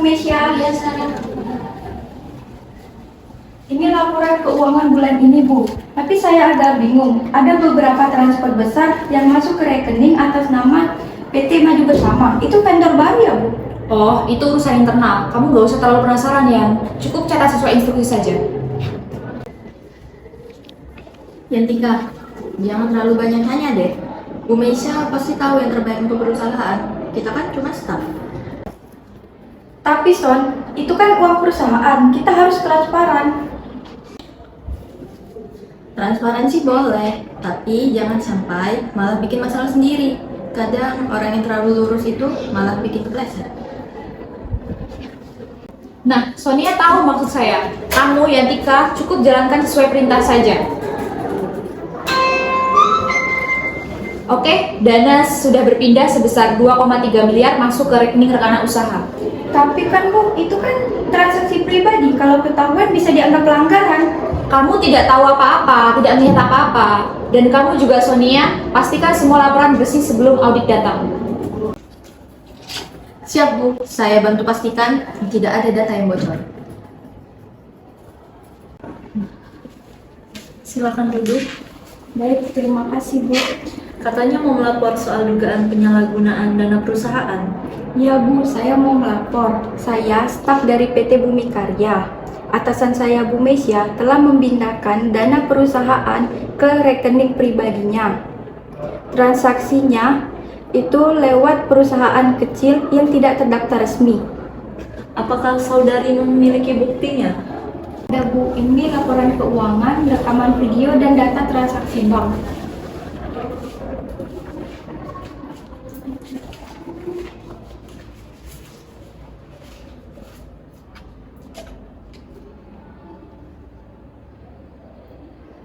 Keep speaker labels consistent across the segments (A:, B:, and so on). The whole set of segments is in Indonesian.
A: Bu Mesya.
B: Iya, saya.
A: Ini laporan keuangan bulan ini, Bu. Tapi saya agak bingung. Ada beberapa transfer besar yang masuk ke rekening atas nama PT Maju Bersama. Itu vendor baru ya, Bu?
B: Oh, itu urusan internal. Kamu nggak usah terlalu penasaran ya. Cukup catat sesuai instruksi saja. Yantika, jangan terlalu banyak tanya deh. Bu Meisha pasti tahu yang terbaik untuk perusahaan. Kita kan cuma staff.
A: Tapi Son, itu kan uang perusahaan. Kita harus transparan.
B: Transparansi boleh, tapi jangan sampai malah bikin masalah sendiri. Kadang orang yang terlalu lurus itu malah bikin kepleset. Nah, Sonia tahu maksud saya. Kamu, Yantika, cukup jalankan sesuai perintah saja. Oke, dana sudah berpindah sebesar 2,3 miliar masuk ke rekening rekan usaha.
A: Tapi kan Bu, itu kan transaksi pribadi. Kalau ketahuan bisa dianggap pelanggaran.
B: Kamu tidak tahu apa-apa, tidak melihat apa-apa. Dan kamu juga, Sonia, pastikan semua laporan bersih sebelum audit datang. Siap, Bu. Saya bantu pastikan tidak ada data yang bocor. Silakan duduk.
A: Baik, terima kasih Bu.
B: Katanya mau melapor soal dugaan penyalahgunaan dana perusahaan.
A: Ya Bu, saya mau melapor. Saya staf dari PT Bumi Karya. Atasan saya Bu Mesya telah memindahkan dana perusahaan ke rekening pribadinya. Transaksinya itu lewat perusahaan kecil yang tidak terdaftar resmi.
B: Apakah saudari memiliki buktinya?
A: Ada Bu, ini laporan keuangan, rekaman video, dan data transaksi bank.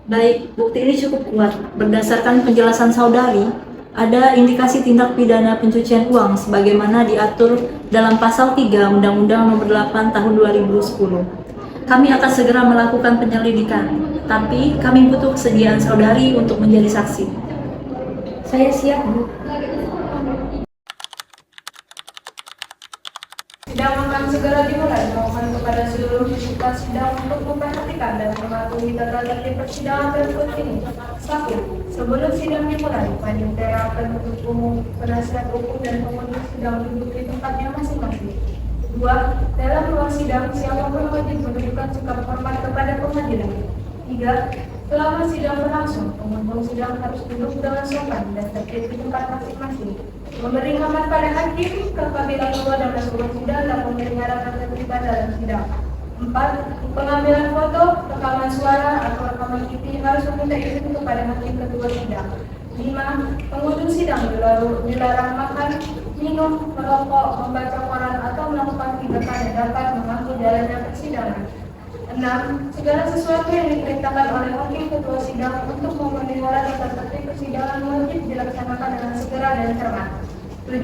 B: Baik, bukti ini cukup kuat. Berdasarkan penjelasan saudari, ada indikasi tindak pidana pencucian uang sebagaimana diatur dalam pasal 3 Undang-Undang Nomor 8 Tahun 2010. Kami akan segera melakukan penyelidikan, tapi kami butuh kesediaan saudari untuk menjadi saksi.
A: Saya siap Bu.
C: Sidang akan segera dimulai. Mohon kepada seluruh peserta sidang untuk memperhatikan dan mematuhi tata tertib persidangan berikut ini. 1. Sebelum sidang dimulai, panitia penuntut umum, penasihat hukum, dan pengundur sidang duduk di tempatnya masing-masing. 2. Dalam ruang sidang, siapapun wajib menunjukkan sikap hormat kepada pengadilan. 3. Selama sidang berlangsung, pengunjung sidang harus duduk dengan sopan dan tertib di tempat masing-masing. Memberi aman pada hakim apabila keluar dan masuk sidang dan memelihara ketertiban dalam sidang. 4. Pengambilan foto, rekaman suara atau rekaman TV harus meminta izin kepada hakim ketua sidang. 5. Pengunjung sidang dilarang makan, minum, merokok, membaca koran atau melakukan tindakan yang dapat mengganggu jalannya persidangan. 6. Segala sesuatu yang diperintahkan oleh hakim ketua sidang untuk memelihara tata tertib persidangan wajib dilaksanakan dengan segera dan cermat. 7.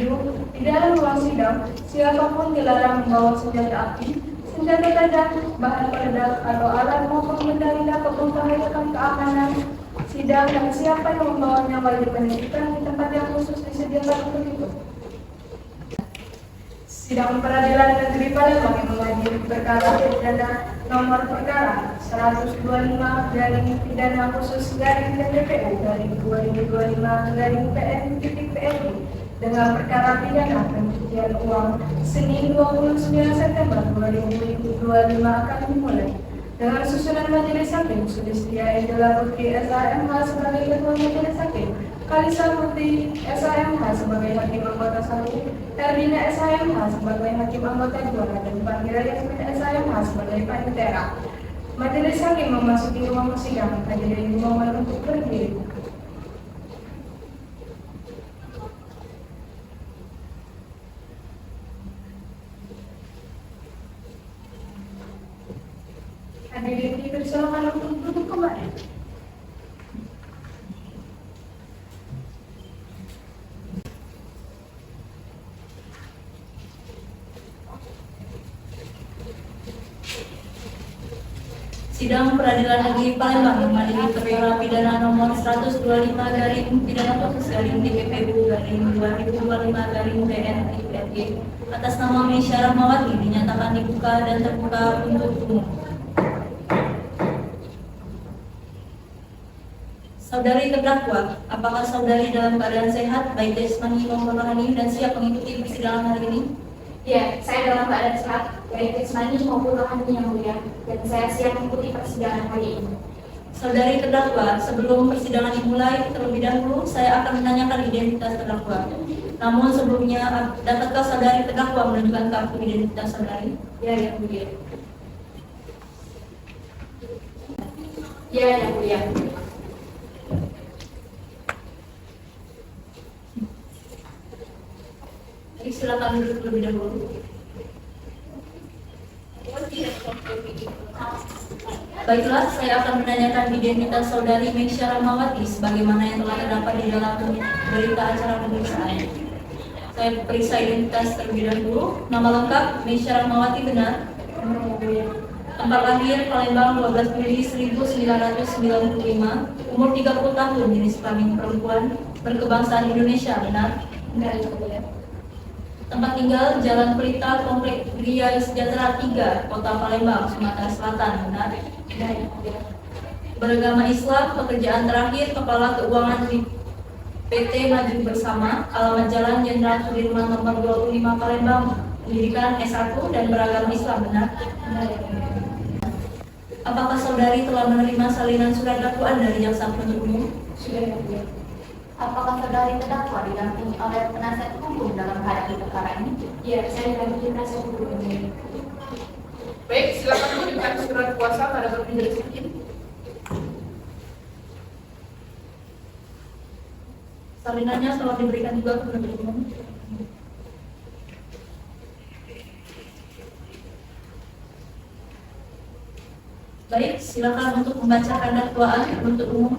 C: Di dalam ruang sidang, siapapun dilarang membawa senjata api, senjata tajam, bahan peledak atau alat maupun benda-benda membahayakan keamanan sidang, dan siapa yang membawanya wajib menitipkan di tempat yang khusus disediakan untuk itu. Sidang Peradilan Negeri Palembang yang mengadili perkara pidana nomor perkara 125 garing pidana khusus garing PPPU garing 2025/PN-PNI dengan perkara pidana pencucian uang Senin 29 September 2025 akan dimulai. Dengan susunan majelis hakim, Sulistia Angela Putri SAMH sebagai ketua majelis hakim, Kalisa Putri SAMH sebagai hakim anggota 1, Erdina SAMH sebagai hakim anggota 2, dan Pangira Yasmin SAMH sebagai panitera. Majelis hakim memasuki ruang sidang. Hadirin dimohon untuk berdiri. Hadirin dipersilakan untuk duduk kembali.
B: Sidang Peradilan Negeri Palembang mengadili perkara pidana nomor 125 garing pidana khusus garing DPPU garing 2025 garing BNIPRG atas nama Meisya Rahmawati dinyatakan dibuka dan terbuka untuk umum. Saudari terdakwa, apakah saudari dalam keadaan sehat, baik jasmani maupun rohani dan siap mengikuti persidangan hari ini?
A: Ya, saya dalam keadaan sehat, baik jasmani maupun rohani yang mulia, dan saya siap mengikuti persidangan hari ini.
B: Saudari terdakwa, sebelum persidangan dimulai, terlebih dahulu saya akan menanyakan identitas terdakwa. Namun sebelumnya, dapatkah saudari terdakwa menunjukkan kartu identitas saudari?
A: Ya, yang mulia. Ya, yang mulia.
B: Jadi silakan duduk terlebih dahulu. Baiklah, saya akan menanyakan identitas saudari Meisya Rahmawati sebagaimana yang telah terdapat di dalam berita acara pemeriksaan. Saya periksa identitas terlebih dahulu. Nama lengkap Meisya Rahmawati benar. Tempat lahir Palembang 12 Juli 1995. Umur 30 tahun, jenis kelamin perempuan, berkebangsaan Indonesia benar.
A: Benar, yang mulia.
B: Tempat tinggal Jalan Pelita, Komplek Gria Sejahtera 3, Kota Palembang, Sumatera Selatan, benar?
A: Benar, yang mulia.
B: Beragama Islam, pekerjaan terakhir Kepala Keuangan di PT Maju Bersama, alamat Jalan Jenderal Sudirman nomor 25 Palembang, pendidikan S1 dan beragama Islam, benar?
A: Benar, yang mulia.
B: Apakah saudari telah menerima salinan surat dakwaan dari jaksa penuntut umum?
A: Sudah, yang mulia.
D: Apakah saudari terdakwa didampingi oleh penasihat hukum dalam menghadapi perkara ini?
A: Ya, saya dalam penasihat hukum yang mulia.
C: Baik, silakan menunjukkan surat kuasa pada majelis hakim.
B: Salinannya telah diberikan juga ke penuntut umum. Baik, silakan untuk membacakan dakwaan penuntut umum.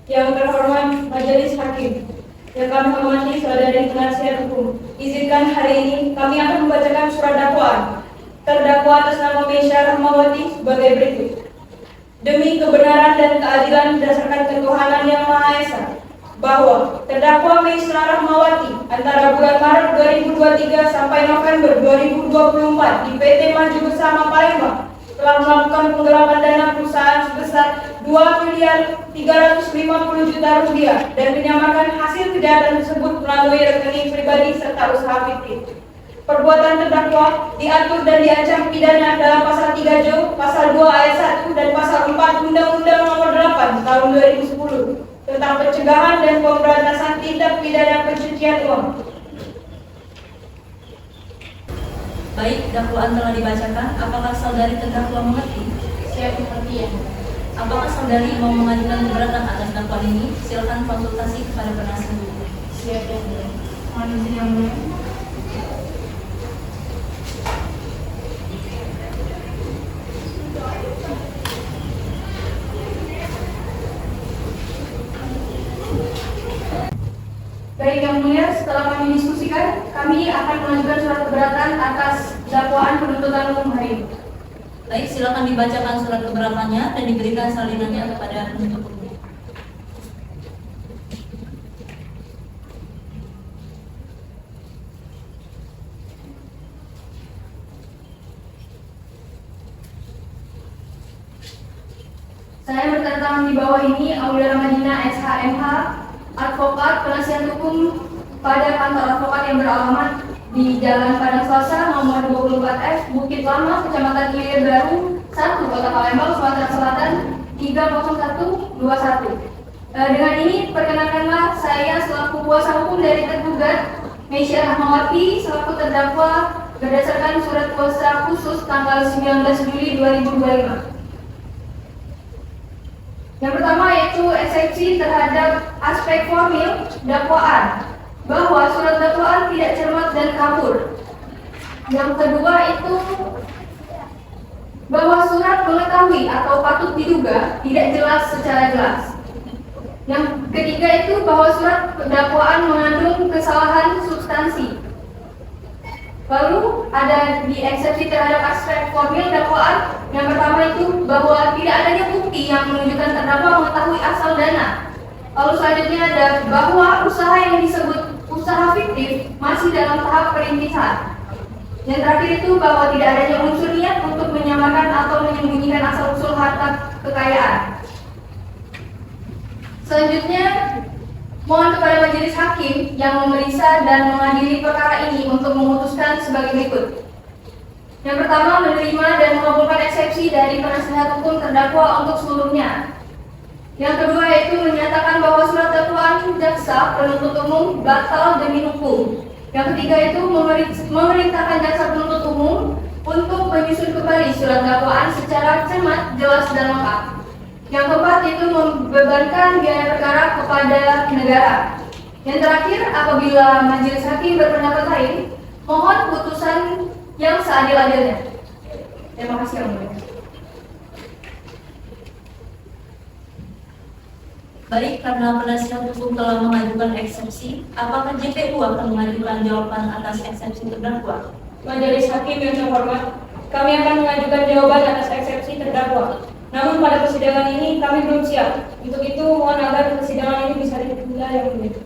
C: Yang terhormat Majelis Hakim, yang kami hormati saudari penasihat hukum, izinkan hari ini kami akan membacakan surat dakwaan terdakwa atas nama Meisya Rahmawati sebagai berikut. Demi kebenaran dan keadilan berdasarkan ketuhanan yang Maha Esa, bahwa terdakwa Meisya Rahmawati antara bulan Maret 2023 sampai November 2024 di PT Maju Bersama Palembang telah melakukan penggelapan dana perusahaan sebesar 2.350.000.000 rupiah dan menyamakan hasil kejahatan tersebut melalui rekening pribadi serta usaha fiktif. Perbuatan terdakwa diatur dan diancam pidana dalam pasal 3 Jo, pasal 2 ayat 1 dan pasal 4 Undang-Undang Nomor 8 Tahun 2010 tentang pencegahan dan pemberantasan tindak pidana pencucian uang.
B: Baik, dakwaan telah dibacakan. Apakah saudari terdakwa mengerti?
A: Siap mengerti, yang mulia.
B: Apakah saudari mau mengajukan keberatan atas dakwaan ini? Silakan konsultasi kepada penasihat hukum.
A: Siap, yang mulia.
C: Mohon izin yang mulia.
A: Baik, yang mulia, setelah kami diskusikan, kami akan mengajukan surat keberatan atas dakwaan penuntutan umum hari ini.
B: Baik, silakan dibacakan surat keberatannya dan diberikan salinannya kepada penuntut umum.
A: Saya bertanda tangan di bawah ini, Aulia Ramadina, SHMH, advokat penasihat hukum pada kantor advokat yang beralamat di Jalan Padang Selasa nomor 24F, Bukit Lama, Kecamatan Ilir Baru, 1, Kota Palembang, Sumatera Selatan, 30121. Dengan ini, perkenankanlah saya selaku kuasa hukum dari tergugat Meisya Rahmawati selaku terdakwa berdasarkan surat kuasa khusus tanggal 19 Juli 2025. Yang pertama yaitu eksepsi terhadap aspek formil dakwaan, bahwa surat dakwaan tidak cermat dan kabur. Yang kedua itu bahwa surat mengetahui atau patut diduga tidak jelas secara jelas. Yang ketiga itu bahwa surat dakwaan mengandung kesalahan substansi. Lalu
C: ada di eksepsi terhadap aspek formil dakwaan. Yang pertama itu bahwa tidak adanya bukti yang menunjukkan terdakwa mengetahui asal dana. Lalu selanjutnya ada bahwa usaha yang disebut usaha fiktif masih dalam tahap perintisan. Yang terakhir itu bahwa tidak adanya unsur niat untuk menyamakan atau menyembunyikan asal-usul harta kekayaan. Selanjutnya, mohon kepada majelis hakim yang memeriksa dan mengadili perkara ini untuk memutuskan sebagai berikut. Yang pertama, menerima dan mengabulkan eksepsi dari penasihat hukum terdakwa untuk seluruhnya. Yang kedua yaitu menyatakan bahwa surat dakwaan jaksa penuntut umum batal demi hukum. Yang ketiga itu memerintahkan jaksa penuntut umum untuk menyusun kembali surat dakwaan secara cermat, jelas dan lengkap. Yang keempat itu membebankan biaya perkara kepada negara. Yang terakhir, apabila majelis hakim berpendapat lain, mohon putusan yang seadil-adilnya. Terima kasih yang mulia.
B: Baik, karena penasihat hukum telah mengajukan eksepsi, apakah JPU akan mengajukan jawaban atas eksepsi terdakwa?
C: Majelis hakim yang terhormat, kami akan mengajukan jawaban atas eksepsi terdakwa. Namun pada persidangan ini kami belum siap. Untuk itu mohon agar persidangan ini bisa ditunda yang mulia.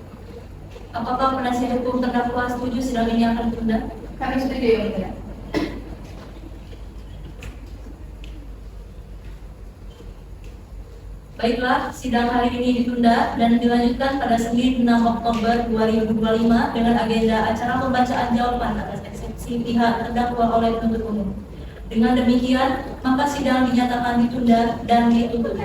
B: Apakah penasihat hukum terdakwa setuju sidang ini akan ditunda?
C: Kami setuju yang mulia.
B: Baiklah, sidang hari ini ditunda dan dilanjutkan pada Senin 6 Oktober 2025 dengan agenda acara pembacaan jawaban atas eksepsi pihak terdakwa oleh penuntut umum. Dengan demikian, maka sidang dinyatakan ditunda dan ditutup.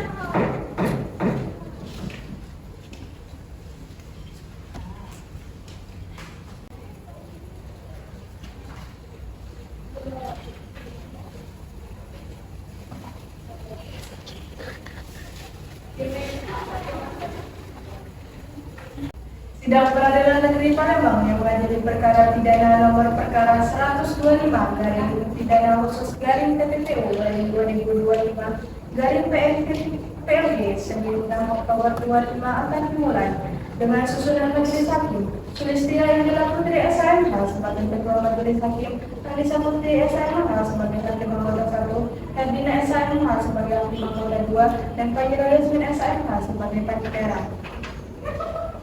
C: Sidang Peradilan Negeri Palembang yang mengadili perkara pidana nomor perkara 125 garing pidana khusus garing TPPU garing 2025 garing PLG 9 Oktober 25 akan dimulai dengan susunan majelis hakim. Sulistia Indila Putri SMH sebagai ketua majelis hakim, Anissa Putri SMH sebagai hakim anggota 1, Herdina SMH sebagai hakim anggota 2, dan Fajrul Yasmin SMH sebagai panitera.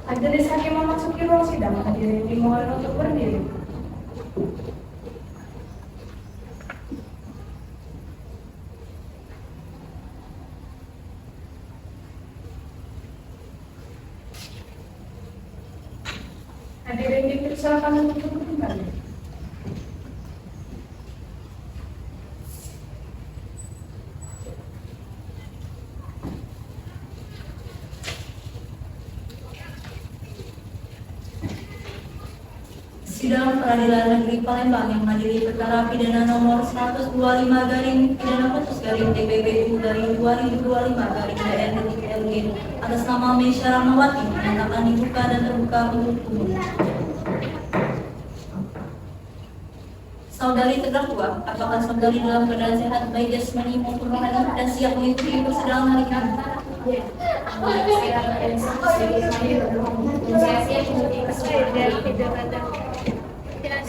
C: Majelis hakim memasuki ruang sidang. Hadirin dimohon untuk berdiri. Hadirin dipersilakan untuk duduk kembali.
B: Sidang Peradilan Negeri Palembang yang mengadili perkara pidana nomor 125 garing pidana khusus garing TPPU garing 2025 garing DN.LG atas nama Meisya Rahmawati menyatakan dibuka dan terbuka untuk umum. Saudari terdakwa, apakah saudari dalam keadaan sehat baik jasmani maupun rohani dan siap mengikuti persidangan hari ini?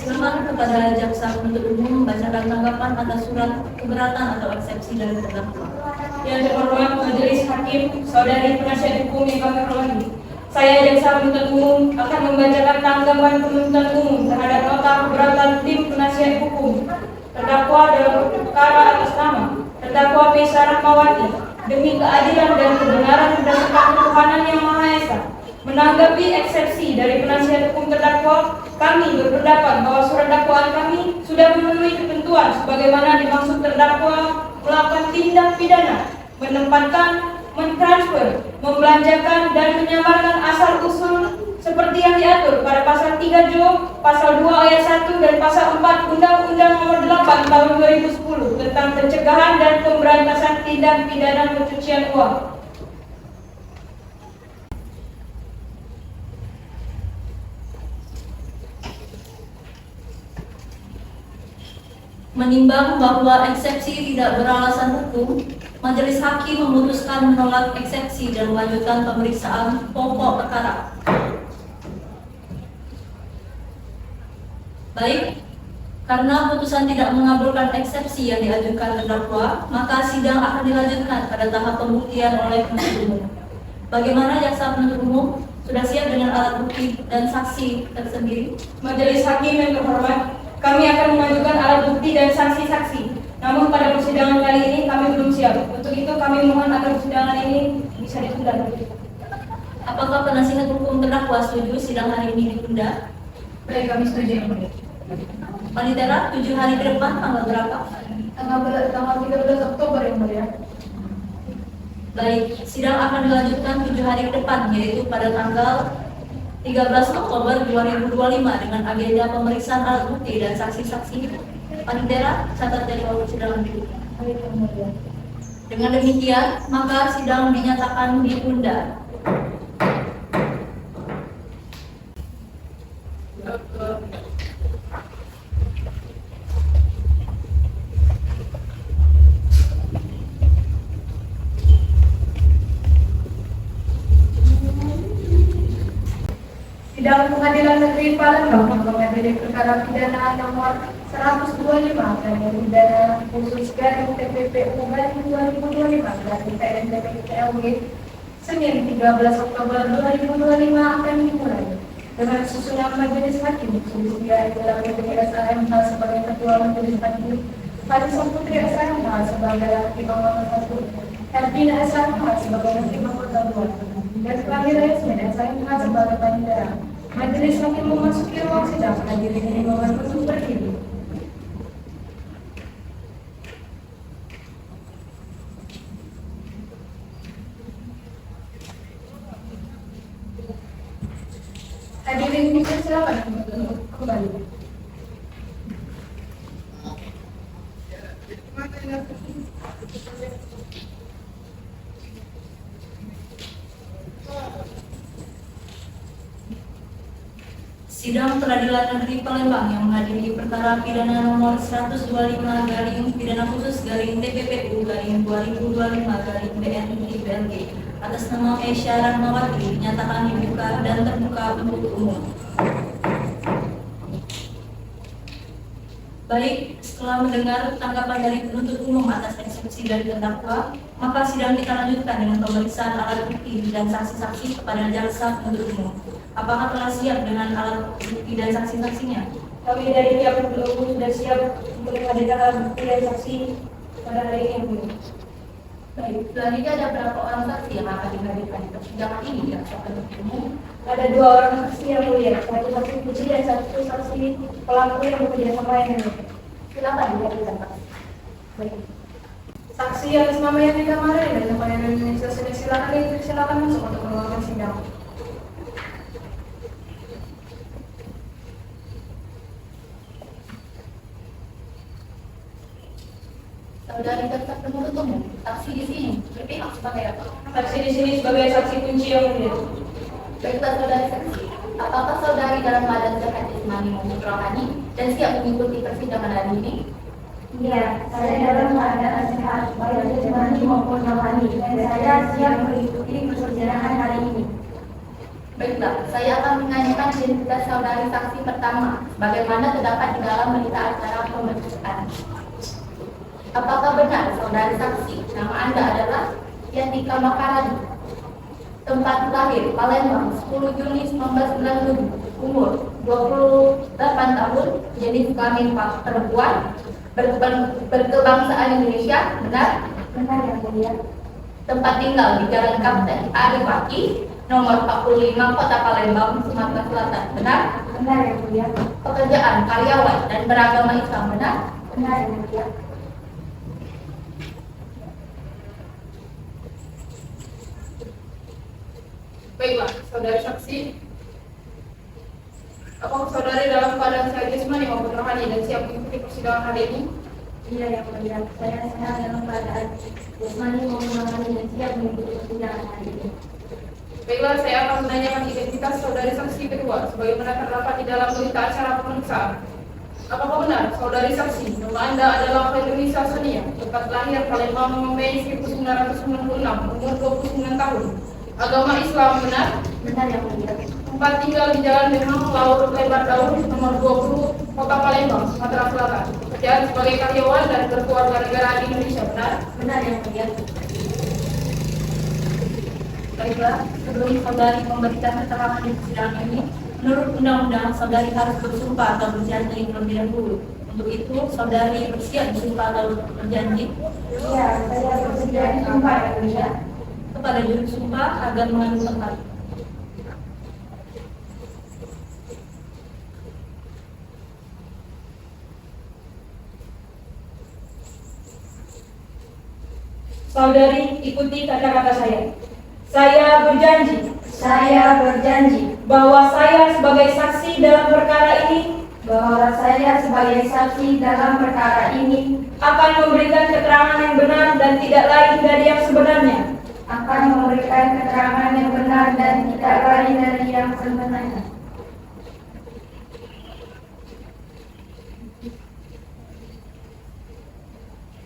B: Silakan kepada jaksa penuntut umum membacakan tanggapan atas surat keberatan atau eksepsi dari terdakwa.
C: Yang terhormat Majelis Hakim, saudari penasihat hukum yang kami hormati, saya jaksa penuntut umum akan membacakan tanggapan penuntut umum terhadap nota keberatan tim penasihat hukum terdakwa dalam perkara atas nama terdakwa Meisya Rahmawati demi keadilan dan kebenaran berdasarkan ketuhanan yang Maha Esa. Menanggapi eksepsi dari penasihat hukum terdakwa, kami berpendapat bahwa surat dakwaan kami sudah memenuhi ketentuan sebagaimana dimaksud terdakwa melakukan tindak pidana, menempatkan, mentransfer, membelanjakan, dan menyamarkan asal-usul seperti yang diatur pada pasal 3 Jo, pasal 2 ayat 1, dan pasal 4 Undang-Undang nomor 8 tahun 2010 tentang pencegahan dan pemberantasan tindak pidana pencucian uang.
B: Menimbang bahwa eksepsi tidak beralasan hukum, Majelis Hakim memutuskan menolak eksepsi dan melanjutkan pemeriksaan pokok perkara. Baik, Karena putusan tidak mengabulkan eksepsi yang diajukan terdakwa, maka sidang akan dilanjutkan pada tahap pembuktian oleh penuntut umum. Bagaimana jaksa penuntut umum? Sudah siap dengan alat bukti dan saksi tersendiri?
C: Majelis Hakim yang terhormat, kami akan mengajukan alat bukti dan saksi-saksi. Namun pada persidangan kali ini kami belum siap. Untuk itu kami mohon agar persidangan ini bisa ditunda.
B: Apakah penasihat hukum terdakwa setuju sidang hari ini ditunda?
C: Baik, kami setuju yang mulia.
B: Panitera, 7 hari ke depan tanggal berapa?
C: Tanggal 13 Oktober yang mulia.
B: Baik, sidang akan dilanjutkan 7 hari ke depan, yaitu pada tanggal 13 Oktober 2025 dengan agenda pemeriksaan alat bukti dan saksi-saksi. Panitera, catat jadwal persidangan berikutnya.
C: Baik, yang mulia.
B: Dengan demikian, maka sidang dinyatakan ditunda.
C: Sidang Pengadilan Negeri Palembang mengadili perkara pidana nomor 125 dan pidana khusus garing TPPU garing 2025 garing PNTP TLW Senin 13 Oktober 2025 akan dimulai dengan susunan majelis hakim Sulistya dalam SAMH sebagai ketua majelis hakim, Farisa Putri SAMH sebagai hakim nomor 1, Herdina SAMH sebagai hakim nomor 2, dan Kelahiran Yasmin SAMH sebagai panitera. Majelis hakim memasuki ruang sidang. Hadirin dimohon untuk berdiri. Hadirin bisa silakan untuk kembali.
B: Sidang Peradilan Negeri Palembang yang menghadiri perkara pidana nomor 125 garing pidana khusus garing TPPU garing 2025 garing BNI BNG atas nama Mesya Rahmawati dinyatakan dibuka dan terbuka untuk umum. Baik, setelah mendengar tanggapan dari penuntut umum atas eksepsi dari terdakwa, maka sidang kita lanjutkan dengan pemeriksaan alat bukti dan saksi-saksi kepada jaksa penuntut umum. Apakah telah siap dengan alat bukti dan saksi-saksinya?
C: Kami dari pihak penuntut umum sudah siap untuk menghadirkan alat bukti dan saksi pada hari ini yang mulia.
D: Baik, selanjutnya ada berapa orang saksi yang akan dihadirkan di persidangan ini jaksa penuntut umum?
C: Ada 2 orang saksi yang mulia, satu saksi kunci dan satu saksi pelaku yang bekerja sama yang mulia.
D: Silakan dihadirkan Pak.
C: Baik. Saksi atas nama yang Kamarin dan Republik Indonesia silakan masuk untuk mengulangi sidang.
D: Saudari jaksa penuntut umum, saksi di sini berpihak sebagai apa?
C: Saksi di sini sebagai saksi kunci yang mulia.
D: Baiklah saudari saksi, apakah saudari dalam keadaan sehat jasmani maupun rohani dan siap mengikuti persidangan hari ini?
E: Iya, saya dalam keadaan sehat, baik jasmani maupun rohani, dan saya siap mengikuti persidangan hari ini.
D: Baiklah, saya akan menyanyikan identitas saudari saksi pertama, bagaimana terdapat di dalam berita acara pemeriksaan. Apakah benar saudari saksi, nama Anda adalah Yantika Makaradi, tempat lahir Palembang 10 Juni 1997, umur 28 tahun, jenis kelamin perempuan, berkebangsaan Indonesia, benar?
E: Benar yang mulia.
D: Tempat tinggal di Jalan Kapten Ari Paki, nomor 45, Kota Palembang, Sumatera Selatan, benar?
E: Benar yang mulia.
D: Pekerjaan karyawan dan beragama Islam, benar?
E: Benar yang mulia.
C: Baiklah, saudari saksi. Apakah saudari dalam keadaan sehat jasmani maupun rohani dan siap mengikuti persidangan hari ini?
E: Iya yang mulia. Saya sehat dalam keadaan jasmani maupun rohani dan siap mengikuti persidangan hari ini.
C: Baiklah, saya akan menanyakan identitas saudari saksi kedua sebagaimana terdapat di dalam berita acara pemeriksaan. Apakah benar saudari saksi nama Anda adalah Fedrisa Sonia, tempat lahir Palembang Mei 1996, umur 29 tahun, agama Islam, benar?
E: Benar yang mulia.
C: Tempat tinggal di Jalan Demang, Laur Lebar Daun, nomor 20, Kota Palembang, Sumatera Selatan. Pekerjaan sebagai karyawan dan berkeluarga negara di Indonesia, benar?
B: Benar yang mulia. Baiklah, sebelum saudari memberikan keterangan di persidangan ini, menurut undang-undang saudari harus bersumpah atau berjanji terlebih dahulu. Untuk itu, saudari bersiap bersumpah atau berjanji
E: Iya, saya bersedia disumpah yang mulia.
B: kepada juru sumpah agar mengandung tempat.
C: Saudari, ikuti kata-kata saya. Saya berjanji
E: Saya berjanji
C: bahwa saya sebagai saksi dalam perkara ini
E: bahwa saya sebagai saksi dalam perkara ini
C: akan memberikan keterangan yang benar dan tidak lain dari yang sebenarnya.
E: akan memberikan keterangan yang benar dan tidak lain dari yang sebenarnya.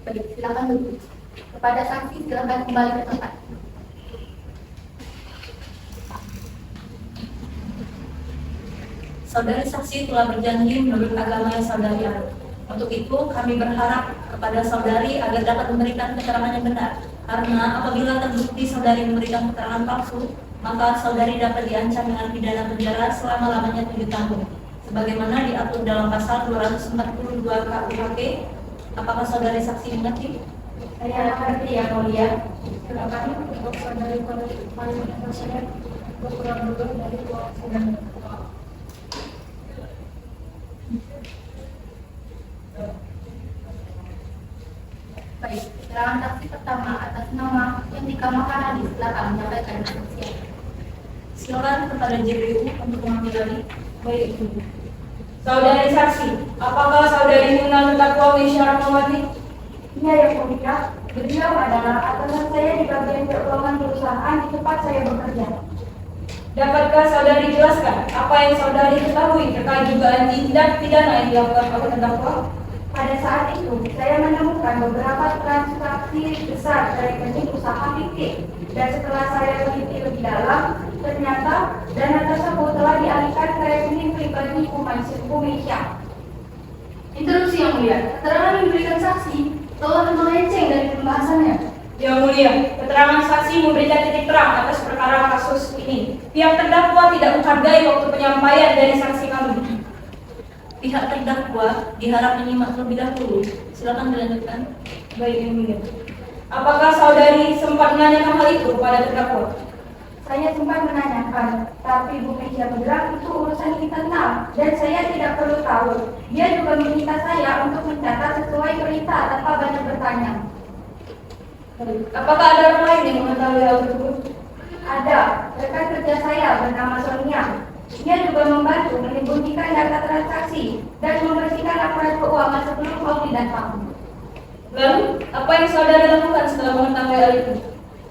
D: Baik, silakan duduk. Kepada saksi silakan kembali ke tempat.
B: Saudari saksi telah berjanji menurut agama yang saudari anut. Untuk itu, kami berharap kepada saudari agar dapat memberikan keterangan yang benar. Karena apabila terbukti saudari memberikan keterangan palsu, maka saudari dapat diancam dengan pidana penjara selama-lamanya 7 tahun. Sebagaimana diatur dalam pasal 242 KUHP. Apakah saudari saksi mengerti?
E: Saya mengerti yang mulia.
C: Silakan untuk saudari paling saya berkurang dulu dari ruang sidang.
D: Baik, keterangan saksi pertama atas nama yang dikamakan Adi, silakan menyampaikan kesaksian.
B: Silakan kepada JPU untuk mengambil alih.
C: Baik, saudari saksi, apakah saudari mengenal terdakwa Wisya Rahmawati?
E: Iya yang mulia. Beliau adalah atasan saya di bagian keuangan perusahaan di tempat saya bekerja.
C: Dapatkah saudari jelaskan apa yang saudari ketahui terkait dugaan tindak pidana yang dilakukan oleh terdakwa?
E: Pada saat itu, saya menemukan beberapa transaksi besar dari rekening usaha fiktif. Dan setelah saya teliti lebih dalam, ternyata dana tersebut telah dialihkan ke rekening pribadi Bumeisya.
C: Interupsi yang mulia, keterangan yang diberikan saksi telah melenceng dari pembahasannya. Yang mulia, keterangan saksi memberikan titik terang atas perkara kasus ini. Pihak terdakwa tidak menghargai waktu penyampaian dari saksi kami.
B: Pihak terdakwa diharap menyimak terlebih dahulu. Silakan dilanjutkan.
C: Baik, yang mulia. Apakah saudari sempat menanyakan hal itu kepada terdakwa?
E: Saya sempat menanyakan, tapi Bu Meja bilang itu urusan internal dan saya tidak perlu tahu. Dia juga meminta saya untuk mencatat sesuai perintah tanpa banyak bertanya.
C: Apakah ada orang lain yang mengetahui hal tersebut?
E: Ada rekan kerja saya bernama Sonia. Dia juga membantu menyembunyikan data transaksi dan membersihkan laporan keuangan sebelum audit datang.
C: Lalu, apa yang saudari lakukan setelah mengetahui hal itu?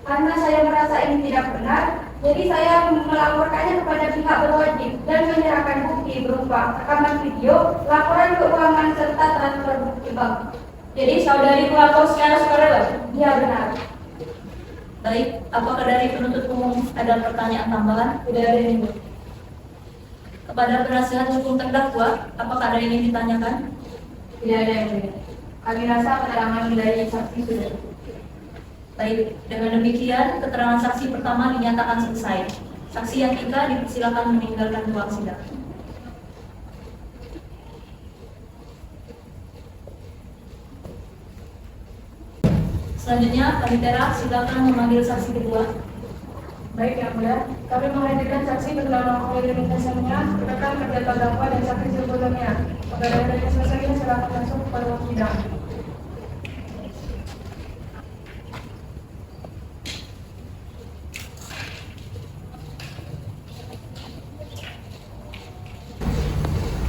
E: Karena saya merasa ini tidak benar, jadi saya melaporkannya kepada pihak berwajib dan menyerahkan bukti berupa rekaman video, laporan keuangan serta transfer bukti bank.
C: Jadi saudari melapor secara sukarela?
E: Dia benar.
B: Baik, apakah dari penuntut umum ada pertanyaan tambahan?
C: Tidak ada yang ingin.
B: Kepada penasihat hukum terdakwa, apakah ada yang ingin ditanyakan?
C: Tidak ada yang ingin. Kami rasa keterangan dari saksi sudah.
B: Baik, dengan demikian keterangan saksi pertama dinyatakan selesai. Saksi yang tiga dipersilakan meninggalkan ruang sidang. Selanjutnya, Panitera silakan memanggil saksi kedua.
C: Baik, yang mulia, kami menghadirkan saksi bernama Khairul Intasamnya, rekan kerja terdakwa dan saksi sebelumnya. Pada dari selesai, silakan masuk ke ruang sidang.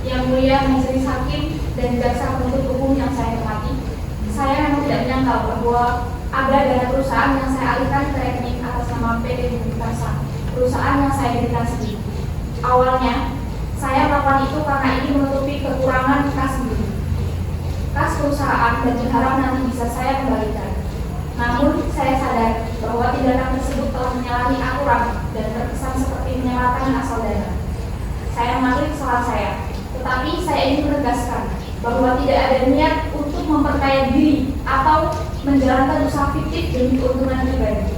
A: Yang mulia majelis hakim dan jaksa penuntut umum yang saya hormati, saya memang tidak menyangka bahwa ada dana perusahaan yang saya alihkan ke rekening atas nama PT Bumikarsa, perusahaan yang saya dirikan sendiri. Awalnya, saya melakukan itu karena ingin menutupi kekurangan kas sendiri, kas perusahaan, dan berharap nanti bisa saya kembalikan. Namun, saya sadar bahwa tindakan tersebut telah menyalahi aturan dan terkesan seperti menyalahkan asal dana. Saya mengakui kesalahan saya,
E: Tetapi saya ingin menegaskan bahwa tidak ada niat untuk memperkaya diri atau menjalankan usaha fiktif demi keuntungan pribadi.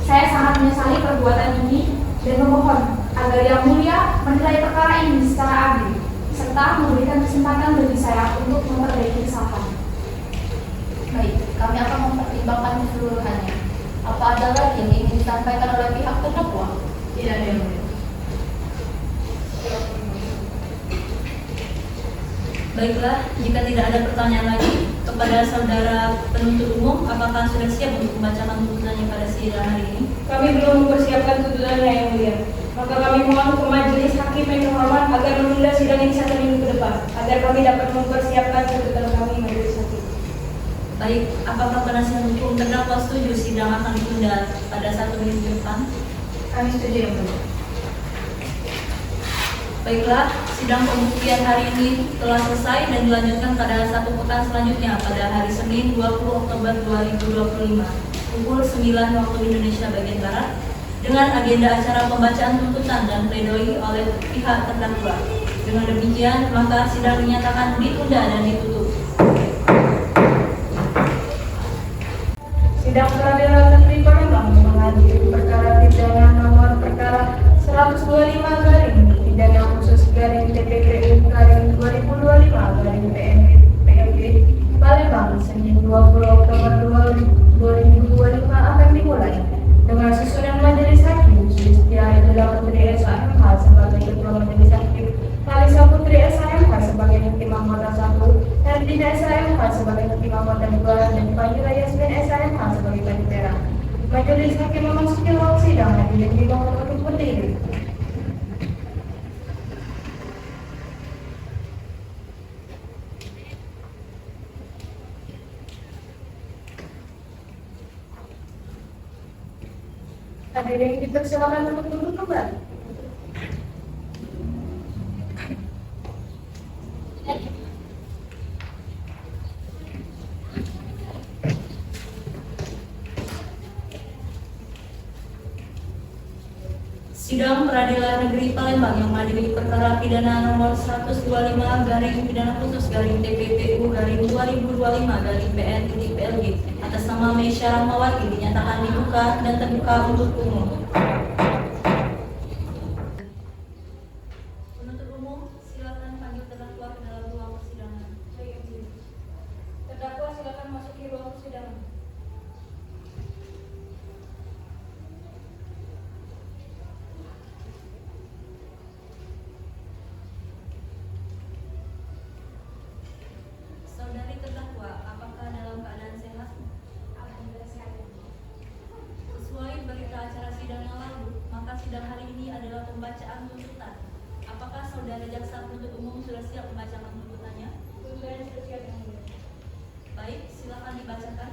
E: Saya sangat menyesali perbuatan ini dan memohon agar Yang Mulia menilai perkara ini secara adil serta memberikan kesempatan bagi saya untuk memperbaiki kesalahan.
D: Baik, kami akan mempertimbangkan keseluruhannya. Apa ada lagi yang ingin disampaikan oleh pihak terdakwa?
B: Tidak ada yang mulia. Baiklah, jika tidak ada pertanyaan lagi kepada saudara penuntut umum, apakah sudah siap untuk membacakan tuntutannya pada sidang hari ini?
C: Kami belum mempersiapkan tuntutannya yang mulia. Maka kami mohon ke majelis hakim yang terhormat agar menunda sidang ini 1 minggu ke depan, agar kami dapat mempersiapkan tuntutan kami majelis hakim.
B: Baik, apakah penasihat hukum terdakwa setuju sidang akan ditunda pada 1 minggu ke depan?
C: Kami setuju yang mulia.
B: Baiklah, sidang pembuktian hari ini telah selesai dan dilanjutkan pada 1 pekan selanjutnya pada hari Senin 20 Oktober 2025 pukul 9 waktu Indonesia bagian Barat dengan agenda acara pembacaan tuntutan dan pledoi oleh pihak terdakwa. Dengan demikian, maka sidang dinyatakan ditunda dan ditutup.
C: Sidang Peradilan Negeri Palembang mengadili perkara pidana nomor perkara 125 garing pidana khusus garing TPPU garing 2025 garing PLB Palembang Senin 20 Oktober 2025 akan dimulai dengan susunan majelis hakim Sulistia Idula Putri SAMH sebagai ketua majelis hakim, Kalisa Putri SAMH sebagai hakim anggota 1, Herdina SAMH sebagai hakim anggota 2, dan Fahira Yasmin SAMH sebagai panitera. Majelis hakim memasuki ruang sidang hadirin dimohon untuk berdiri. Hadirin dipersilakan untuk duduk kembali.
B: Sidang Peradilan Negeri Palembang yang mengadili perkara pidana nomor 125 garing pidana khusus garing TPPU garing 2025 garing PN.PLG atas nama Meisya Rahmawati dinyatakan dibuka dan terbuka untuk umum. Penuntut umum, silakan panggil terdakwa ke dalam ruang persidangan.
C: Terdakwa silakan masuki ruang persidangan.
B: Saudari terdakwa, apakah dalam keadaan sehat?
E: Alhamdulillah sehat.
B: Sesuai berita acara sidang yang lalu, maka sidang hari ini adalah pembacaan tuntutan. Apakah saudara jaksa penuntut umum sudah siap membacakan tuntutannya?
C: Tuntutan siap yang mulia.
B: Baik, silakan dibacakan.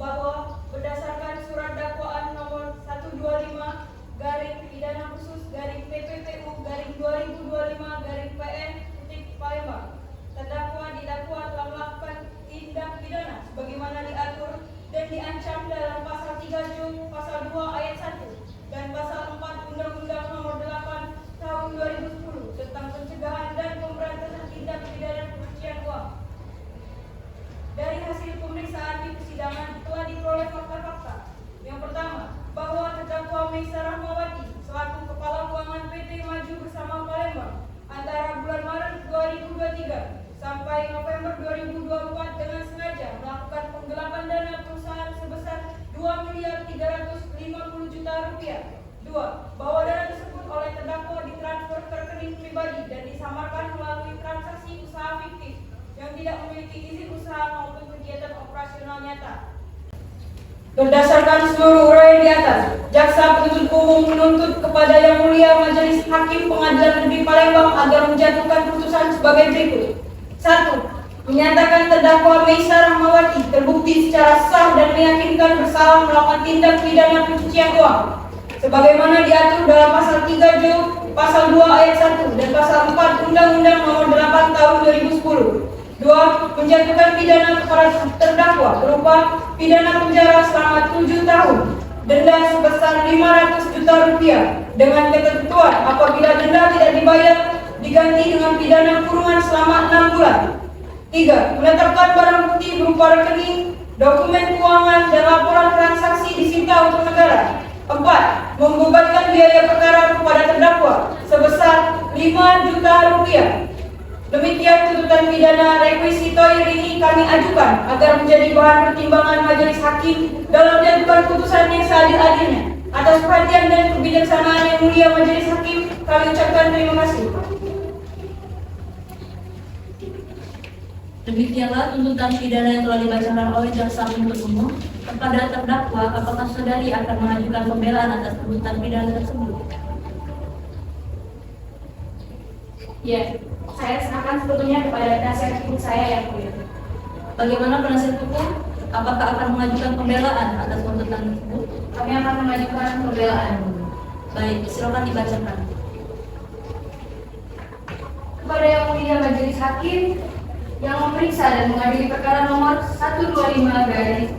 C: Bahwa berdasarkan surat dakwaan nomor 125 garing pidana khusus garing PPPU garing 2025 garing PN titik Palembang, terdakwa didakwa telah melakukan tindak pidana sebagaimana diatur dan diancam dalam pasal 3 Jung pasal 2 ayat 1 dan pasal 4 Undang-Undang nomor 8 tahun 2010 tentang pencegahan dan pemberantasan tindak pidana pencucian uang. Dari hasil pemeriksaan di persidangan telah diperoleh fakta-fakta. Yang pertama, bahwa terdakwa Meisya Rahmawati selaku Kepala Keuangan PT Maju Bersama Palembang antara bulan Maret 2023 sampai November 2024 dengan sengaja melakukan penggelapan dana perusahaan sebesar Rp2.350.000.000. 2. Bahwa dana tersebut oleh terdakwa ditransfer ke rekening pribadi dan disamarkan melalui transaksi usaha fiktif yang tidak memiliki izin usaha maupun kegiatan operasional nyata. Berdasarkan seluruh uraian di atas, jaksa penuntut umum menuntut kepada Yang Mulia Majelis Hakim Pengadilan Negeri Palembang agar menjatuhkan putusan sebagai berikut. 1. Menyatakan terdakwa Meisya Rahmawati terbukti secara sah dan meyakinkan bersalah melakukan tindak pidana pencucian uang sebagaimana diatur dalam pasal 3 Jung pasal 2 ayat 1 dan pasal 4 Undang-Undang nomor 8 tahun 2010. 2. Menjatuhkan pidana kepada terdakwa berupa pidana penjara selama 7 tahun
F: denda sebesar 500 juta rupiah dengan ketentuan apabila denda tidak dibayar diganti dengan pidana kurungan selama 6 bulan. 3. Menetapkan barang bukti berupa rekening, dokumen keuangan, dan laporan transaksi disita untuk negara. 4. Membebankan biaya perkara kepada terdakwa sebesar 5 juta rupiah. Demikian tuntutan pidana requisitoir ini kami ajukan agar menjadi bahan pertimbangan majelis hakim dalam menentukan putusan yang seadil-adilnya. Atas perhatian dan kebijaksanaan yang mulia majelis hakim, kami ucapkan terima kasih.
B: Demikianlah tuntutan pidana yang telah dibacakan oleh jaksa penuntut umum kepada terdakwa. Apakah saudari akan mengajukan pembelaan atas tuntutan pidana tersebut?
E: Ya, saya serahkan sepenuhnya kepada penasihat hukum saya yang mulia.
B: Bagaimana penasihat hukum? Apakah akan mengajukan pembelaan atas tuntutan tersebut?
E: Kami akan mengajukan pembelaan.
B: Baik, silakan dibacakan.
E: Kepada yang mulia majelis hakim yang memeriksa dan mengadili perkara nomor 125 garis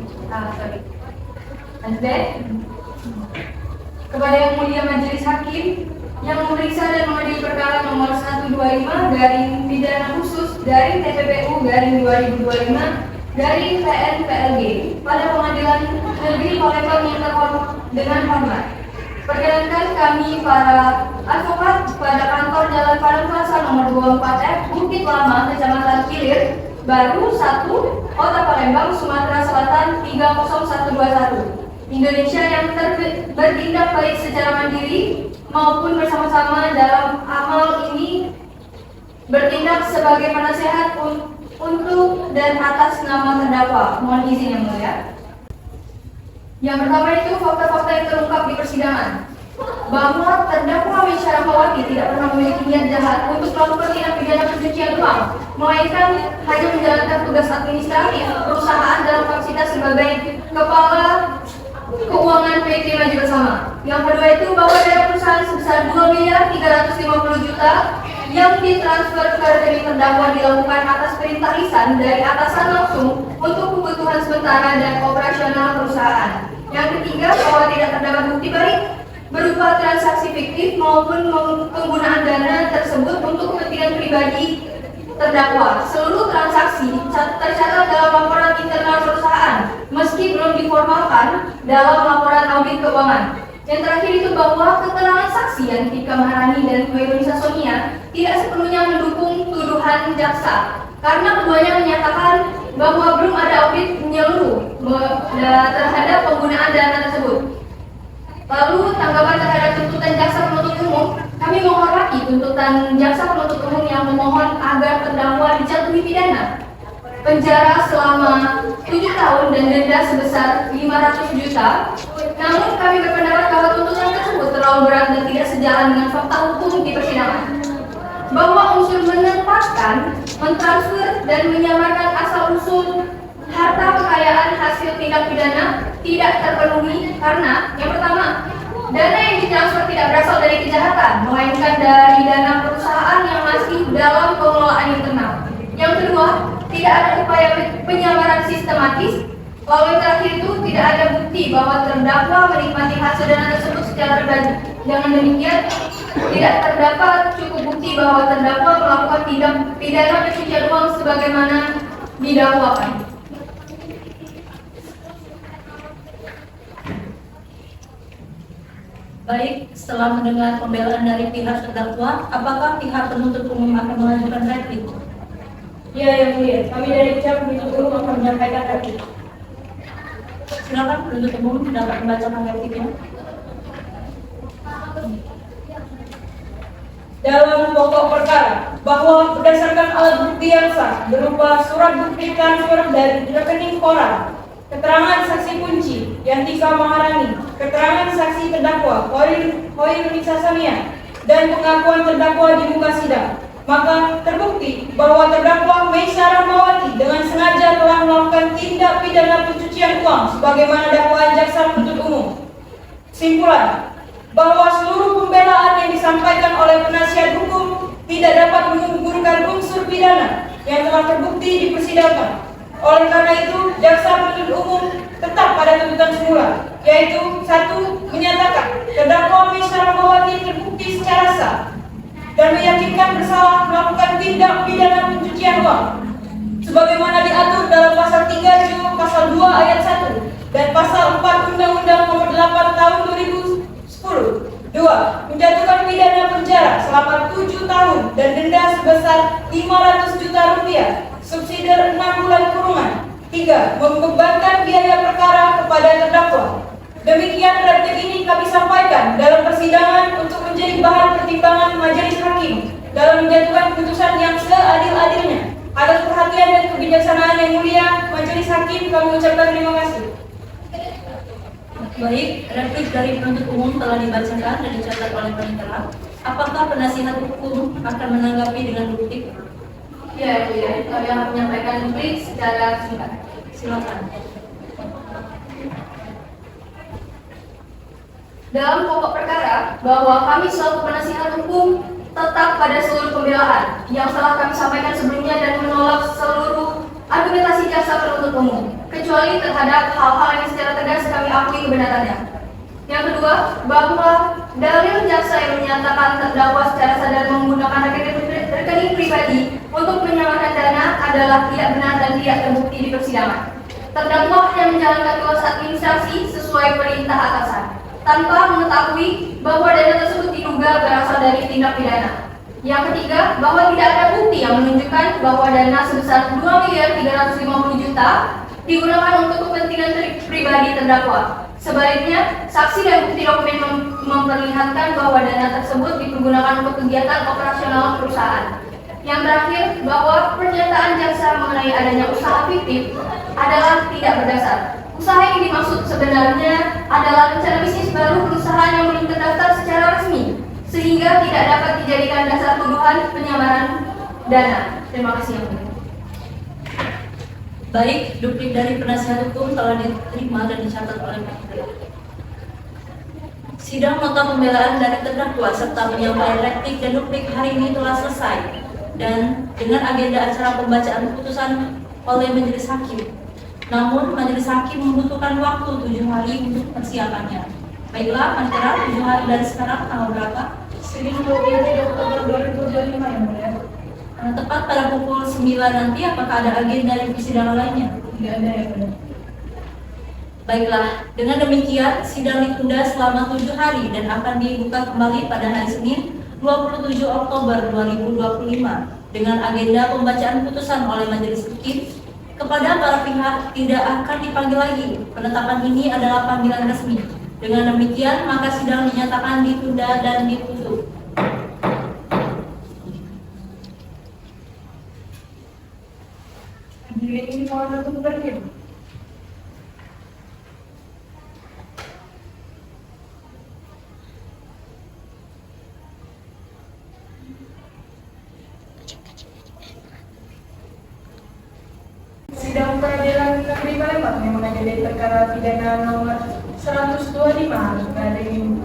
E: kepada yang mulia majelis hakim yang memeriksa dan mengadili perkara nomor 125 garing pidana khusus garing TPPU garing 2025 garing PN/PLG pada Pengadilan Negeri Palembang yang terhormat dengan hormat. Perkenankan kami para advokat pada kantor Jalan Padang Plaza nomor 24F Bukit Lama, Kecamatan Kilir, Baru 1, Kota Palembang, Sumatera Selatan 30121. Indonesia yang bertindak baik secara mandiri maupun bersama-sama dalam amal ini bertindak sebagai penasehat untuk dan atas nama terdakwa. Mohon izin yang mulia. Yang pertama itu fakta-fakta yang terungkap di persidangan bahwa terdakwa Misha Rahmawati tidak pernah memiliki niat jahat untuk melakukan tindak pidana pencucian uang, melainkan hanya menjalankan tugas administratif perusahaan dalam kapasitas sebagai kepala keuangan PT Maju Bersama. Yang kedua itu bahwa dana perusahaan sebesar 2.350.000.000 yang ditransfer ke rekening terdakwa dilakukan atas perintah lisan dari atasan langsung untuk kebutuhan sementara dan operasional perusahaan. Yang ketiga bahwa tidak terdapat bukti baik berupa transaksi fiktif maupun penggunaan dana tersebut untuk kepentingan pribadi terdakwa. Seluruh transaksi tercatat dalam laporan internal perusahaan meski belum diformalkan dalam laporan audit keuangan. Yang terakhir itu bahwa keterangan saksi Yantika Maharani dan Hoirunisa Sonia tidak sepenuhnya mendukung tuduhan jaksa karena keduanya menyatakan bahwa belum ada audit menyeluruh terhadap penggunaan dana tersebut. Lalu tanggapan terhadap tuntutan jaksa penuntut umum, kami menghormati tuntutan jaksa penuntut umum yang memohon agar terdakwa dijatuhi pidana penjara selama 7 tahun dan denda sebesar 500 juta. Namun kami berpendapat bahwa tuntutan tersebut terlalu berat dan tidak sejalan dengan fakta hukum di persidangan. Bahwa unsur menempatkan, mentransfer, dan menyamarkan asal-usul harta kekayaan hasil tindak pidana tidak terpenuhi karena yang pertama, dana yang ditransfer tidak berasal dari kejahatan, melainkan dari dana perusahaan yang masih dalam pengelolaan internal. Yang kedua, tidak ada upaya penyamaran sistematis. Lalu yang terakhir itu tidak ada bukti bahwa terdakwa menikmati hasil dana tersebut secara pribadi. Dengan demikian, tidak terdapat cukup bukti bahwa terdakwa melakukan tindak pidana pencucian uang sebagaimana didakwakan.
B: Baik, setelah mendengar pembelaan dari pihak terdakwa, apakah pihak penuntut umum akan mengajukan replik?
F: Ya, yang mulia, kami dari pihak penuntut umum akan menyampaikan replik.
B: Silakan penuntut umum dapat membacakan repliknya.
F: Dalam pokok perkara bahwa berdasarkan alat bukti yang sah berupa surat bukti transfer dari rekening koran, keterangan saksi kunci Yantika Maharani, keterangan saksi terdakwa Hoirunisa Sonia, dan pengakuan terdakwa di muka sidang, maka terbukti bahwa terdakwa Misha Rahmawati dengan sengaja telah melakukan tindak pidana pencucian uang sebagaimana dakwaan jaksa penuntut umum. Kesimpulan, bahwa seluruh pembelaan yang disampaikan oleh penasihat hukum tidak dapat menggugurkan unsur pidana yang telah terbukti di persidangan. Oleh karena itu, jaksa penuntut umum tetap pada tuntutan semula. yaitu satu, menyatakan terdakwa Meisya Rahmawati terbukti secara sah dan meyakinkan bersalah melakukan tindak pidana pencucian uang sebagaimana diatur dalam pasal 3 junto pasal 2 ayat 1 dan pasal 4 Undang-Undang Nomor 8 Tahun 2010. 2. Menjatuhkan pidana penjara selama 7 tahun dan denda sebesar 500 juta rupiah, subsidi 6 bulan kurungan. 3. Membebankan biaya perkara kepada terdakwa. Demikian praktik ini kami sampaikan dalam persidangan untuk menjadi bahan pertimbangan majelis hakim dalam menjatuhkan putusan yang seadil-adilnya. Atas perhatian dan kebijaksanaan yang mulia majelis hakim, kami ucapkan terima kasih.
B: Baik, replik dari penuntut umum telah dibacakan dan dicatat oleh panitera. Apakah penasihat hukum akan menanggapi dengan bukti?
D: Ya, kami akan menyampaikan replik secara singkat.
B: Silakan.
D: Dalam pokok perkara bahwa kami selaku penasihat hukum tetap pada seluruh pembelaan yang telah kami sampaikan sebelumnya dan menolak seluruh argumentasi jaksa penuntut umum, kecuali terhadap hal-hal yang secara tegas kami akui kebenarannya. Yang kedua, bahwa dalil jaksa yang menyatakan terdakwa secara sadar menggunakan rekening pribadi untuk menyamarkan dana adalah tidak benar dan tidak terbukti di persidangan. Terdakwa hanya menjalankan tugas administrasi sesuai perintah atasan, tanpa mengetahui bahwa dana tersebut diduga berasal dari tindak pidana. Yang ketiga, bahwa tidak ada bukti yang menunjukkan bahwa dana sebesar 2.350.000.000 digunakan untuk kepentingan pribadi terdakwa. Sebaliknya, saksi dan bukti dokumen memperlihatkan bahwa dana tersebut dipergunakan untuk kegiatan operasional perusahaan. Yang terakhir, bahwa pernyataan jaksa mengenai adanya usaha fiktif adalah tidak berdasar. Usaha yang dimaksud sebenarnya adalah rencana bisnis baru perusahaan yang belum terdaftar secara resmi, sehingga tidak dapat dijadikan dasar tuduhan penyamaran dana. Terima kasih yang mulia.
B: Baik, duplik dari penasihat hukum telah diterima dan dicatat oleh panitera. Sidang nota pembelaan dari terdakwa serta penyampaian replik dan duplik hari ini telah selesai dan dengan agenda acara pembacaan putusan oleh majelis hakim. Namun majelis hakim membutuhkan waktu 7 hari untuk persiapannya. Baiklah, panitera, 7 hari dari sekarang tanggal berapa?
C: 23 Oktober 2025 yang mulia.
B: Tepat pada pukul 9 nanti, apakah ada agenda di persidangan lainnya?
C: Tidak ada yang mulia.
B: Baiklah, dengan demikian sidang ditunda selama 7 hari dan akan dibuka kembali pada hari Senin 27 Oktober 2025 dengan agenda pembacaan putusan oleh majelis hakim. Kepada para pihak tidak akan dipanggil lagi. Penetapan ini adalah panggilan resmi. Dengan demikian, maka sidang dinyatakan ditunda dan ditutup.
C: Hadirin ini mohon untuk berdiri. Sidang Peradilan Negeri Palembang yang mengadili perkara pidana nomor 125 garing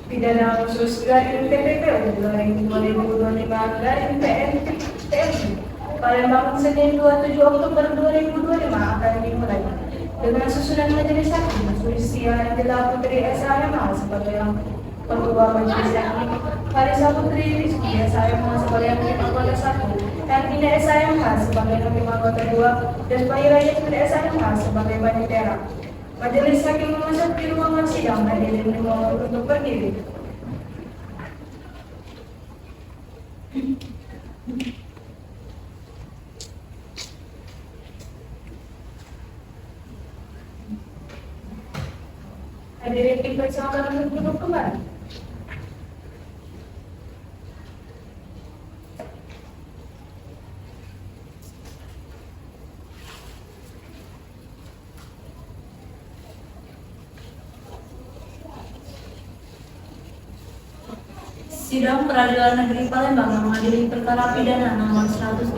C: pidana khusus garing PPPU garing 2025 garing PNPLI Palembang Senin 27 Oktober 2025 akan dimulai dengan susunan majelis hakim Sulistya Angela Putri SHMH sebagai yang ketua majelis hakim, Farisa Putri Rizky SHMH sebagai hakim anggota 1, Ermina SHMH sebagai hakim anggota 2, dan Fahira Yasmin SHMH sebagai panitera. Majelis hakim memasuki ruangan sidang. Hadirin dimohon untuk berdiri. Hadirin dipersilakan untuk duduk kembali.
B: Sidang Peradilan Negeri Palembang yang mengadili perkara pidana nomor 125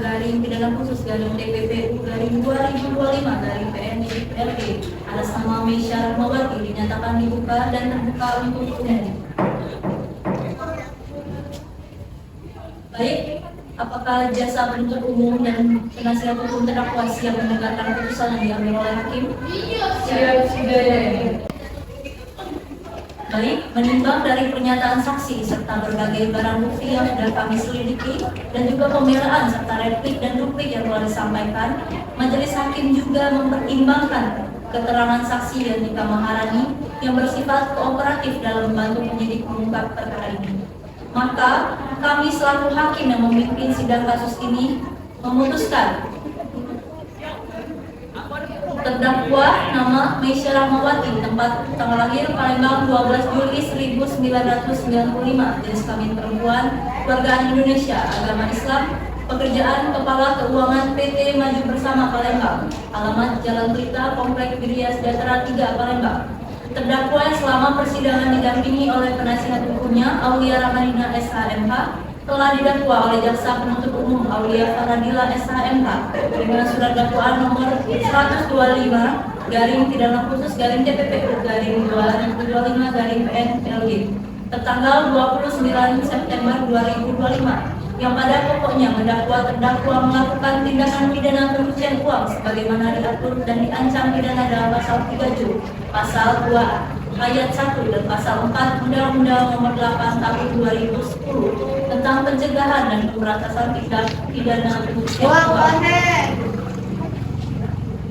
B: garing pidana khusus garing TPPU garing 2025 garing PNPLD atas nama Meisya Rahmawati dinyatakan dibuka dan terbuka untuk umum. Baik, Apakah jasa penuntut umum dan penasihat hukum terdakwa siap mendengarkan putusan yang diambil oleh hakim?
F: Siap, sudah ya.
B: Baik, menimbang dari pernyataan saksi serta berbagai barang bukti yang sudah kami selidiki dan juga pembelaan serta replik dan duplik yang telah disampaikan, majelis hakim juga mempertimbangkan keterangan saksi Yanika Maharani yang bersifat kooperatif dalam membantu penyidik mengungkap perkara ini. Maka, kami selaku hakim yang memimpin sidang kasus ini memutuskan terdakwa nama Meisya Rahmawati, tempat tanggal lahir Palembang 12 Juli 1995, jenis kelamin perempuan, kewargaan Indonesia, agama Islam, pekerjaan Kepala Keuangan PT Maju Bersama Palembang, alamat Jalan Berita, Komplek Wirya Sejahtera 3 Palembang. Terdakwa selama persidangan didampingi oleh penasihat hukumnya Aulia Ramadina SHMH, telah didakwa oleh jaksa penuntut umum Aulia Faradila SHMH dengan surat dakwaan nomor 125 garing pidana khusus garing TPPU garing 2025 garing PNLG tertanggal 29 September 2025 yang pada pokoknya mendakwa terdakwa melakukan tindakan pidana pencucian uang sebagaimana diatur dan diancam pidana dalam pasal 3 pasal 2 ayat 1 dan pasal 4 Undang-Undang Nomor 8 Tahun 2010 tentang pencegahan dan pemberantasan tindak pidana pencucian uang.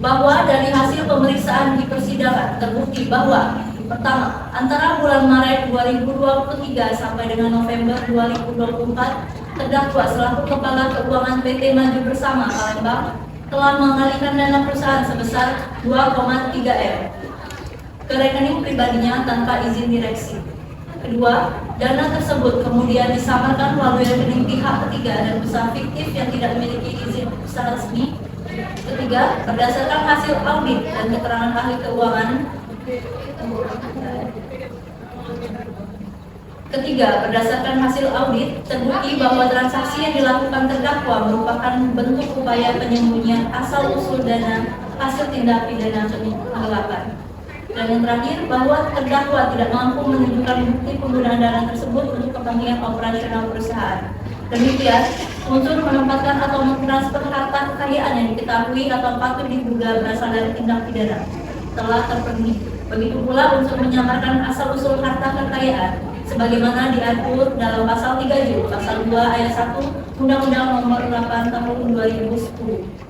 B: Bahwa dari hasil pemeriksaan di persidangan terbukti bahwa pertama, antara bulan Maret 2023 sampai dengan November 2024, terdakwa selaku Kepala Keuangan PT Maju Bersama Palembang telah mengalihkan dana perusahaan sebesar 2,3 M ke rekening pribadinya tanpa izin direksi. Kedua, dana tersebut kemudian disamarkan melalui rekening pihak ketiga dan usaha fiktif yang tidak memiliki izin usaha resmi. Ketiga, berdasarkan hasil audit dan keterangan ahli keuangan. Ketiga, berdasarkan hasil audit, terbukti bahwa transaksi yang dilakukan terdakwa merupakan bentuk upaya penyembunyian asal-usul dana hasil tindak pidana penggelapan. Dan yang terakhir, bahwa terdakwa tidak mampu menunjukkan bukti penggunaan dana tersebut untuk kepentingan operasional perusahaan. Demikian, unsur menempatkan atau mentransfer harta kekayaan yang diketahui atau patut diduga berasal dari tindak pidana telah terpenuhi. Begitu pula unsur menyamarkan asal-usul harta kekayaan sebagaimana diatur dalam pasal 3 pasal 2 ayat 1 Undang-Undang Nomor 8 Tahun 2010.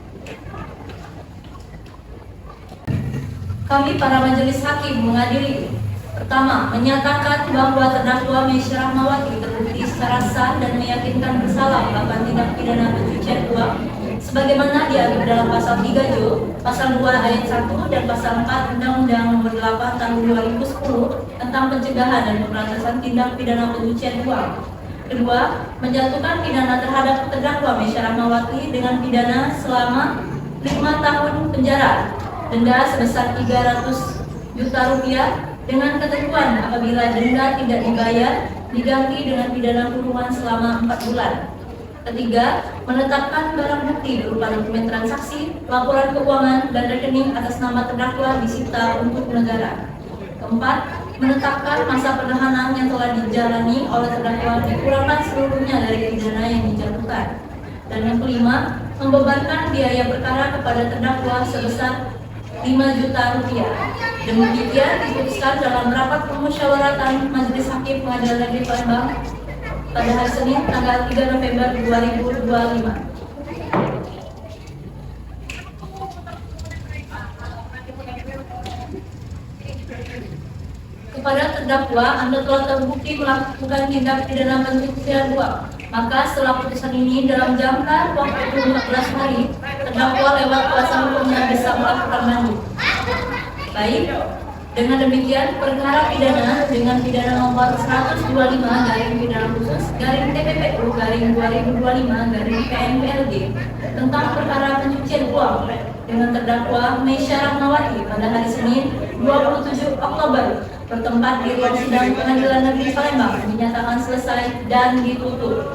B: Kami para majelis hakim mengadili: pertama, menyatakan bahwa terdakwa Meisya Rahmawati terbukti secara sah dan meyakinkan bersalah melakukan tindak pidana pencucian uang sebagaimana diatur dalam pasal 3 pasal 2 ayat 1 dan pasal 4 Undang-Undang Nomor 8 Tahun 2010 tentang pencegahan dan pemberantasan tindak pidana pencucian uang. Kedua, menjatuhkan pidana terhadap terdakwa Meisya Rahmawati dengan pidana selama 5 tahun penjara, denda sebesar 300 juta rupiah dengan ketentuan apabila denda tidak dibayar diganti dengan pidana kurungan selama 4 bulan. Ketiga, menetapkan barang bukti berupa dokumen transaksi, laporan keuangan, dan rekening atas nama terdakwa disita untuk negara. Keempat, menetapkan masa penahanan yang telah dijalani oleh terdakwa dikurangkan seluruhnya dari pidana yang dijatuhkan. Dan yang kelima, membebankan biaya perkara kepada terdakwa sebesar 5 juta rupiah. Demikian diputuskan dalam rapat permusyawaratan Majelis Hakim Pengadilan Negeri Palembang pada hari Senin tanggal 3 November 2025. Kepada terdakwa, Anda telah terbukti melakukan tindak pidana pencucian uang. Maka setelah putusan ini dalam jangka waktu 14 hari, terdakwa lewat kuasa hukumnya bisa melakukan banding. Baik, dengan demikian perkara pidana dengan pidana nomor 125 garing pidana khusus garing TPPU garing 2025 garing PNLG tentang perkara pencucian uang dengan terdakwa Meisya Rahmawati pada hari Senin 27 Oktober bertempat di ruang sidang Pengadilan Negeri Palembang dinyatakan selesai dan ditutup.